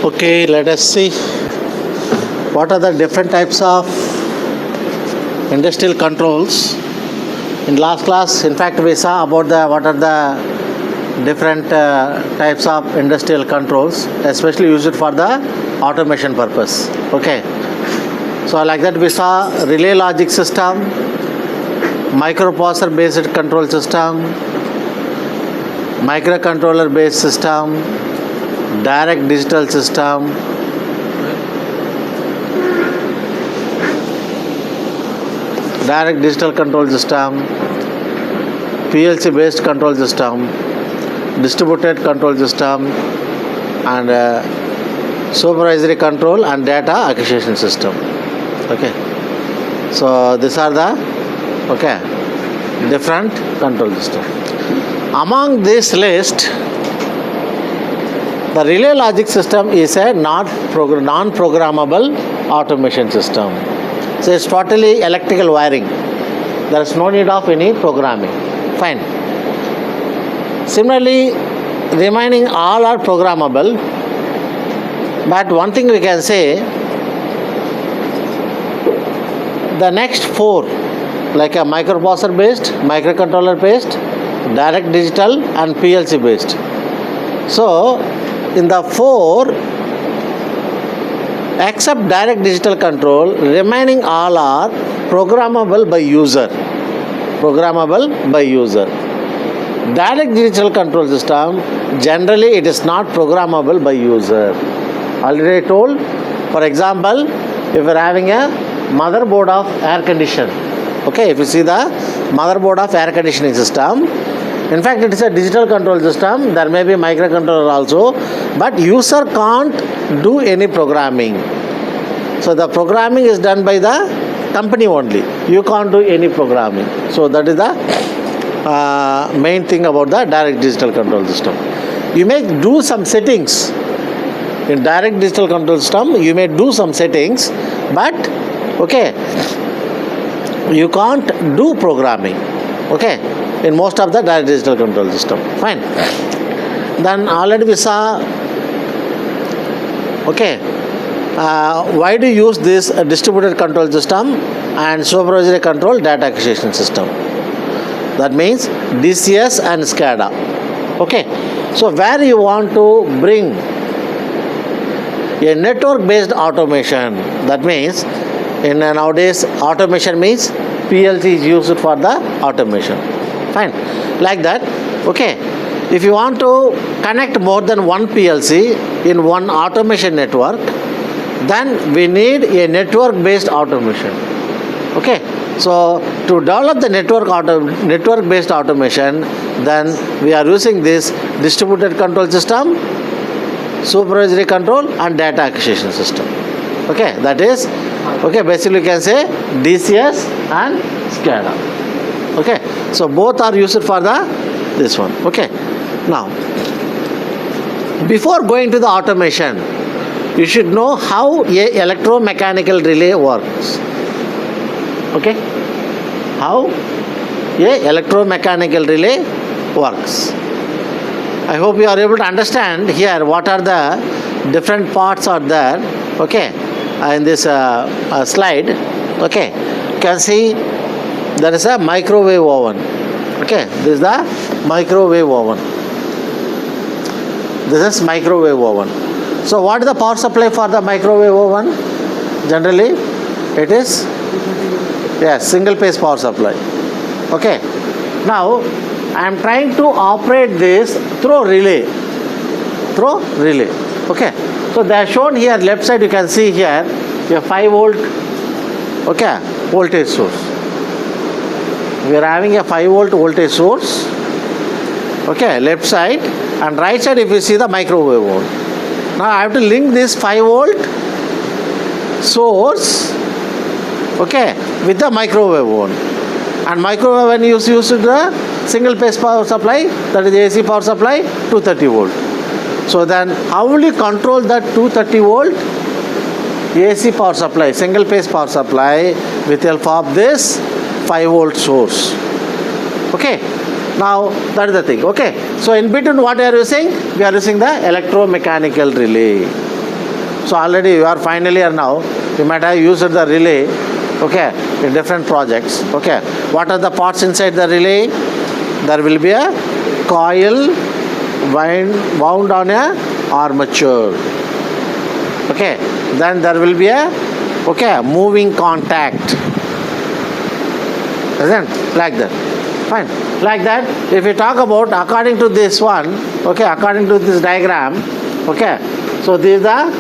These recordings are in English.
Okay, let us see what are the different types of industrial controls. In last class, in fact, we saw about what are the different types of industrial controls, especially used for the automation purpose. Okay, so like that we saw relay logic system, microprocessor based control system, microcontroller based system, direct digital system, direct digital control system, PLC based control system, distributed control system, and supervisory control and data acquisition system. Okay, so these are the different control system. Among this list, the relay logic system is a non-programmable automation system. So it's totally electrical wiring. There is no need of any programming. Fine. Similarly, remaining all are programmable. But one thing we can say, the next four, like a microprocessor based, microcontroller based, direct digital and PLC based. So in the four, except direct digital control, remaining all are programmable by user. Programmable by user. Direct digital control system, generally it is not programmable by user. Already told, for example, if you are having a motherboard of air conditioner, okay, if you see the motherboard of air conditioning system, in fact it is a digital control system, there may be microcontroller also, but user can't do any programming. So the programming is done by the company only. You can't do any programming. So that is the main thing about the direct digital control system. You may do some settings. In direct digital control system, you may do some settings, but you can't do programming. Okay, in most of the direct digital control system. Fine. Then already we saw, why do you use this distributed control system and supervisory control data acquisition system? That means DCS and SCADA. Okay, so where you want to bring a network based automation, that means in nowadays automation means PLC is used for the automation. Fine, like that. Okay, if you want to connect more than one PLC in one automation network, then we need a network based automation. Okay, so to develop the network based automation, then we are using this distributed control system, supervisory control and data acquisition system. Okay, that is basically you can say DCS and SCADA. Okay, so both are used for this one. Okay, now before going to the automation, you should know how a electromechanical relay works. Okay, how a electromechanical relay works. I hope you are able to understand here what are the different parts are there. Okay, in this slide. Okay, you can see there is a microwave oven. Okay, this is the microwave oven. This is microwave oven. So what is the power supply for the microwave oven? Generally, it is single phase power supply. Okay, now I am trying to operate this through relay. Okay, so they are shown here left side. You can see here a 5 volt voltage source. We are having a 5 volt voltage source. Okay, left side, and right side if you see the microwave oven. Now I have to link this 5 volt source with the microwave oven. And microwave oven is used to the single phase power supply, that is AC power supply, 230 volt. So then how will you control that 230 volt AC power supply, single phase power supply with the help of this 5 volt source? Okay, now that is the thing. Okay, so in between what we are using? We are using the electromechanical relay. So already you are final year now. You might have used the relay, okay, in different projects. Okay, what are the parts inside the relay? There will be a coil wound on a armature. Okay, then there will be a moving contact. Isn't like that? Fine. Like that, if we talk about according to this one, okay, according to this diagram, okay, so this is the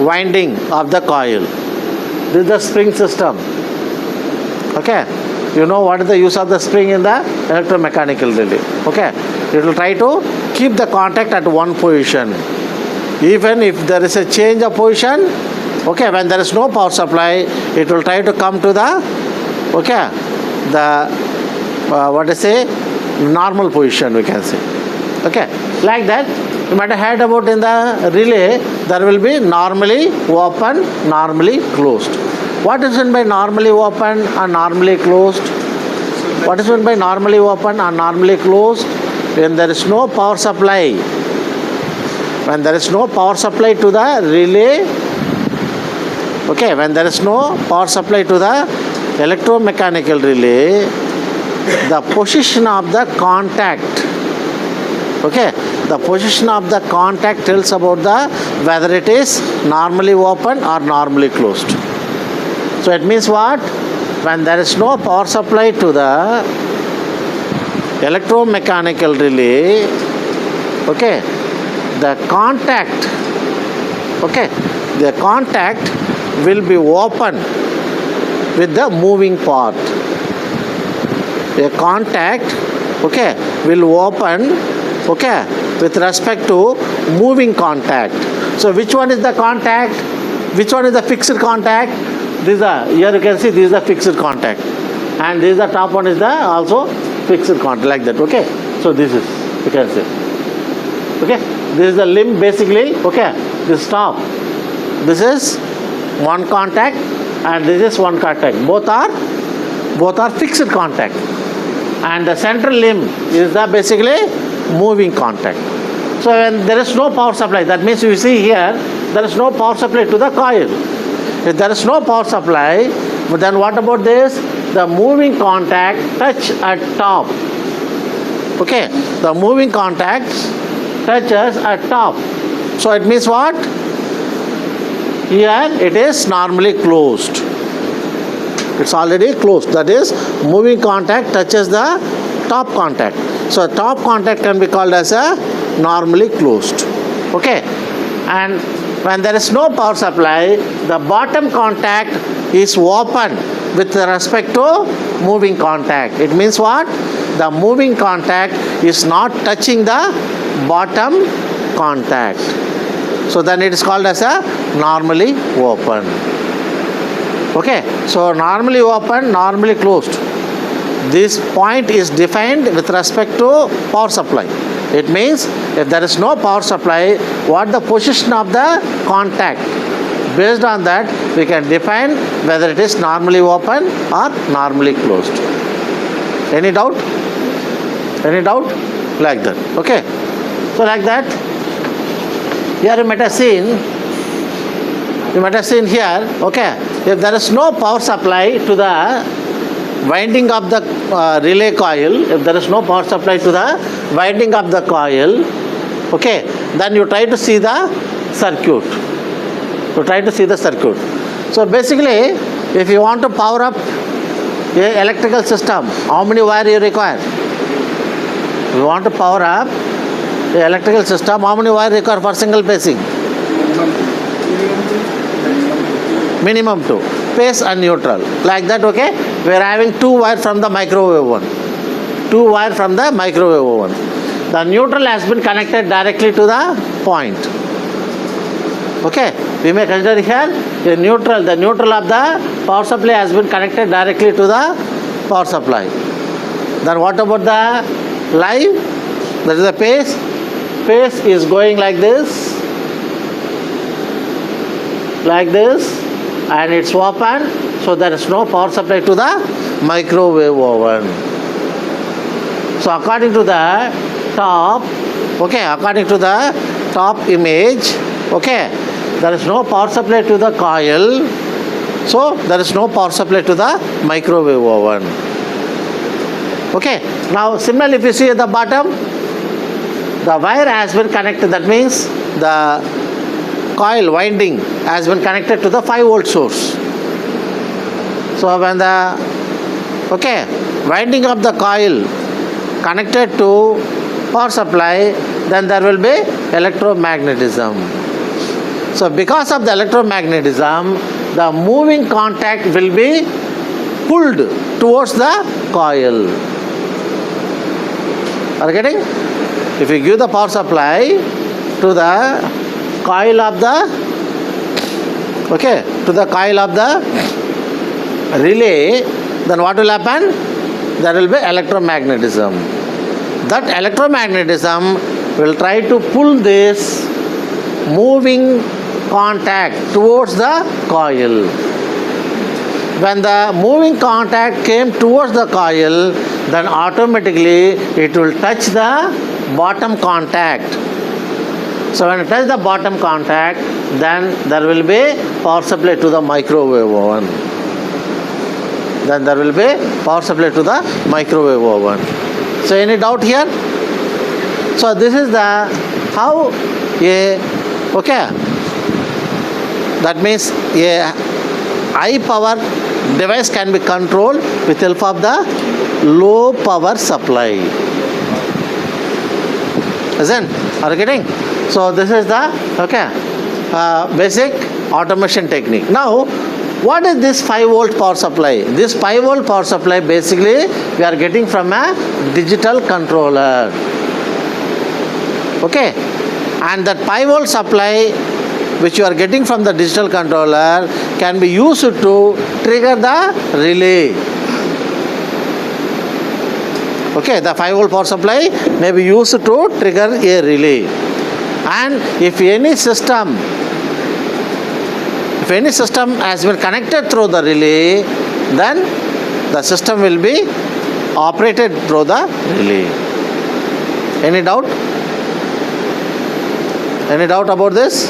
winding of the coil. This is the spring system. Okay, you know what is the use of the spring in the electromechanical relay. Okay, it will try to keep the contact at one position. Even if there is a change of position, okay, when there is no power supply, it will try to come to the normal position, we can say. Okay, like that, you might have heard about in the relay, there will be normally open, normally closed. What is meant by normally open and normally closed? What is meant by normally open and normally closed? When there is no power supply, when there is no power supply to the relay, okay, when there is no power supply to the electromechanical relay, the position of the contact, okay, the position of the contact tells about the whether it is normally open or normally closed. So it means what? When there is no power supply to the electromechanical relay, okay, the contact will be open with the moving part. A contact, okay, will open, okay, with respect to moving contact. So which one is the contact? Which one is the fixed contact? This is here you can see this is the fixed contact, and this is the top one is the also fixed contact, like that. Okay, so this is, you can see, okay, this is the limb basically. Okay, this top, this is one contact and this is one contact. Both are fixed contact, and the central limb is the basically moving contact. So when there is no power supply, that means you see here there is no power supply to the coil. If there is no power supply, then what about this? The moving contact touch at top. Okay, the moving contact touches at top. So it means what? Here it is normally closed. It's already closed. That is, moving contact touches the top contact. So top contact can be called as a normally closed. Okay, and when there is no power supply, the bottom contact is open with respect to moving contact. It means what? The moving contact is not touching the bottom contact. So then it is called as a normally open. Okay, so normally open, normally closed. This point is defined with respect to power supply. It means if there is no power supply, what the position of the contact? Based on that, we can define whether it is normally open or normally closed. Any doubt? Any doubt? Like that. Okay. So like that, here you might have seen here, okay, if there is no power supply to the winding of the relay coil, if there is no power supply to the winding of the coil, okay, then you try to see the circuit. So basically, if you want to power up a electrical system, how many wire you require? If you want to power up the electrical system, how many wire require for single phasing? Minimum 2. Phase and neutral. Like that, okay? We are having 2 wire from the microwave oven. 2 wire from the microwave oven. The neutral has been connected directly to the point. Okay? We may consider here the neutral. The neutral of the power supply has been connected directly to the power supply. Then what about the live? That is the phase. Phase is going like this. Like this. And it's open, so there is no power supply to the microwave oven. So according to the top, okay, according to the top image, okay, there is no power supply to the coil, so there is no power supply to the microwave oven. Okay, now similarly if you see at the bottom, the wire has been connected, that means the coil winding has been connected to the 5 volt source. So when the winding of the coil connected to power supply, then there will be electromagnetism. So because of the electromagnetism, the moving contact will be pulled towards the coil. Are you getting? If you give the power supply to the coil of the relay, then what will happen? There will be electromagnetism. That electromagnetism will try to pull this moving contact towards the coil. When the moving contact came towards the coil, then automatically it will touch the bottom contact. So when it touches the bottom contact, then there will be power supply to the microwave oven. So any doubt here? So this is the how that means a high power device can be controlled with help of the low power supply. Isn't? Are you getting? So this is the basic automation technique. Now, what is this 5 volt power supply? This 5 volt power supply basically we are getting from a digital controller. Okay, and that 5 volt supply which you are getting from the digital controller can be used to trigger the relay. Okay, the 5 volt power supply may be used to trigger a relay. And if any system has been connected through the relay, then the system will be operated through the relay. Any doubt? Any doubt about this?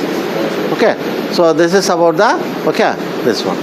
Okay, so this is about the this one.